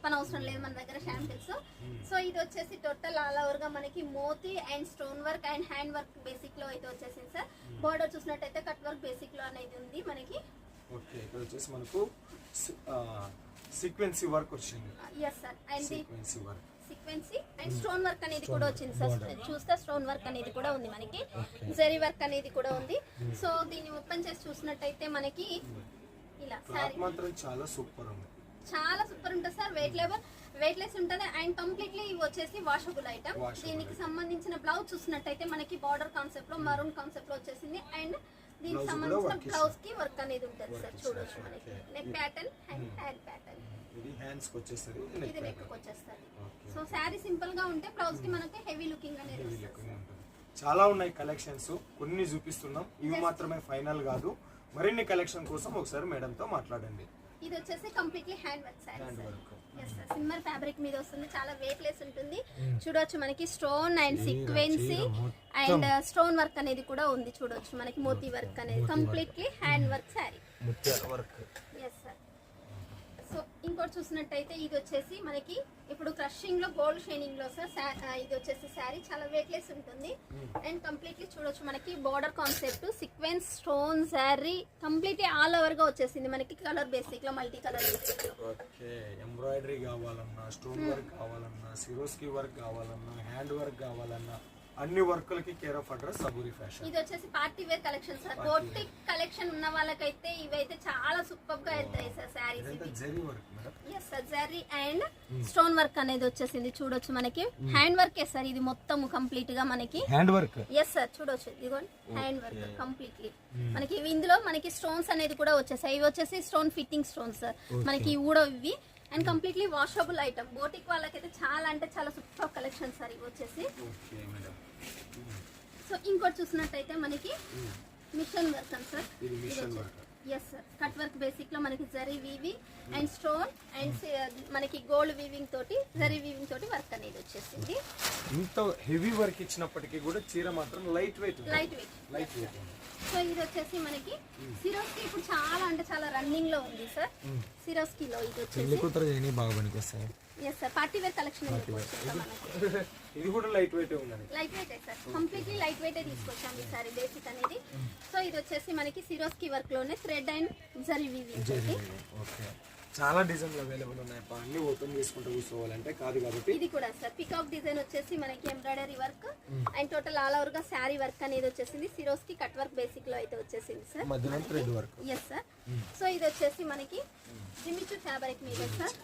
చెప్పనవసరం లేదు మన దగ్గర శాంపిల్స్. సో ఇది వచ్చేసి టోటల్ ఆల్ ఓవర్ గా మనకి మోతీ and stone work and hand work basic లో అయితే వచ్చేసింది సార్. బోర్డర్ చూసినట్టయితే కట్ వర్క్ బేసిక్ లో అనేది ఉంది మనకి. ఓకే, ఇక్కడ వచ్చేసి మనకు సీక్వెన్సీ వర్క్ వచ్చింది. Yes sir, and sequence and stone work అనేది కూడా వచ్చింది సార్. చూస్తే స్టోన్ వర్క్ అనేది కూడా ఉంది మనకి, జరీ వర్క్ అనేది కూడా ఉంది. సో దీన్ని ఓపెన్ చేసి చూసినట్టయితే మనకి ఇలా సారీ మాత్రం చాలా సూపర్ ఉంది, చాలా సూపర్ ఉంటుంది సార్. వెయిట్లెస్ ఉంటుంది అండ్ కంప్లీట్లీ ఇవి వచ్చేసి వాషబుల్ ఐటమ్. దీనికి సంబంధించిన బ్లౌజ్ చూసినట్టయితే మనకి బార్డర్ కాన్సెప్ట్ లో మరూన్ కాన్సెప్ట్ లో వచ్చేసింది అండ్ దీనికి సంబంధించిన బ్లౌజ్ కి వర్క్ అనేది ఉంటుంది సార్. చూడొచ్చు మనకి neck pattern and hand pattern, ఇది హ్యాండ్స్ కి వచ్చేస్తది, ఇది నెక్ కి వచ్చేస్తది. సో సారీ సింపుల్ గా ఉంటే బ్లౌజ్ కి మనకి హెవీ లుకింగ్ అనేది వస్తుంది. చాలా ఉన్నాయి కలెక్షన్స్, కొన్ని చూపిస్తున్నాం, ఇవి మాత్రమే ఫైనల్ కాదు. మరిన్ని కలెక్షన్ కోసం ఒకసారి మేడం తో మాట్లాడండి. ఇది వచ్చేసి completely hand work sari sir. Yes sir, shimmer fabric మీద వస్తుంది, చాలా వెయిట్ లెస్ ఉంటుంది. చూడొచ్చు మనకి stone and sequence and stone work అనేది కూడా ఉంది. చూడొచ్చు మనకి మోతీ వర్క్ అనేది completely hand work sari. Yes sir. So ఇంకోటి చూసినట్టయితే ఇది వచ్చేసి మనకి ఇప్పుడు క్రషింగ్ లో గోల్డ్ షైనింగ్ లో సార్. ఇది వచ్చేసి శారీ చాలా వెయిట్ లెస్ ఉంటుంది అండ్ కంప్లీట్లీ చూడొచ్చు మనకి border concept sequence stone sari completely all over గా వచ్చేసింది మనకి. కలర్ బేసిక్ లో మల్టీ కలర్ బేసిక్ లో. ఓకే, ఎంబ్రాయిడరీ కావాలన్నా, స్టోన్ వర్క్ కావాలన్నా, సిరోస్కి వర్క్ కావాలన్నా, హ్యాండ్ వర్క్ కావాలన్నా అన్ని వర్కులకి care of address Saburi fashion. ఇది వచ్చేసి party wear collection sir. Boutique collection ఉన్న వాళ్ళకైతే ఇవైతే చాలా సూపర్ గా వెళ్తాయి sir saris. Zari work madam. yes sir, zari and stone work అనేది వచ్చేసింది. చూడొచ్చు మనకి హ్యాండ్ వర్క్ సార్, ఇది మొత్తం కంప్లీట్ గా మనకి హ్యాండ్ వర్క్. ఎస్ సార్, చూడొచ్చు ఇదిగోండి హ్యాండ్ వర్క్ కంప్లీట్లీ మనకి. ఇందులో మనకి స్టోన్స్ అనేది కూడా వచ్చేసాయి. ఇవి వచ్చేసి స్టోన్ ఫిట్టింగ్ స్టోన్స్ సార్ మనకి కూడా ఇవి and completely washable item. Boutique వాళ్ళకైతే చాలా అంటే చాలా సూపర్ కలెక్షన్ సార్ ఇవి వచ్చేసి. సో ఇంకోటి చూసినట్టయితే మనకి మిషన్ వర్క్ అని sir. Yes sir, cut work basic లో మనకి zari weaving and stone and మనకి గోల్డ్ వీవింగ్ తోటి జరీ వీవింగ్ తోటి వర్క్ అనేది వచ్చేసింది. ఇంత హెవీ వర్క్ ఇచ్చినప్పటికీ కూడా చీర మాత్రం లైట్ వెయిట్. సో ఇది వచ్చేసి మనకి సిరోస్కి ఇప్పుడు చాలా అంటే చాలా రన్నింగ్ లో ఉంది సార్. సిరోస్కి లో ఇది వచ్చేసి బాగా పనికొస్తాయి. Yes sir, party wear collection ఇది కూడా లైట్ వెయిట్ ఉందండి. Light weight sir, completely light weight తీసుకొచ్చాం ఈ సారీ బేసిక్ అనేది. సో ఇది వచ్చేసి మనకి సిరోస్కి వర్క్ లోనే thread and zari weaving. Okay, చాలా డిజైన్లు అవైలబుల్ ఉన్నాయి. అన్ని ఓపెన్ చేసుకుంటూ కూర్చోవాలంటే కాదు కాబట్టి ఇది కూడా సార్ పికాక్ డిజైన్ వచ్చేసి మనకి embroidery work and total all over గా శారీ వర్క్ అనేది వచ్చేసింది. సిరోస్కి కట్ వర్క్ బేసిక్ లో అయితే వచ్చేసింది సార్. మధ్యలో thread work. Yes sir. So ఇది వచ్చేసి మనకి జిమిచు ఫ్యాబ్రిక్ మీద సార్.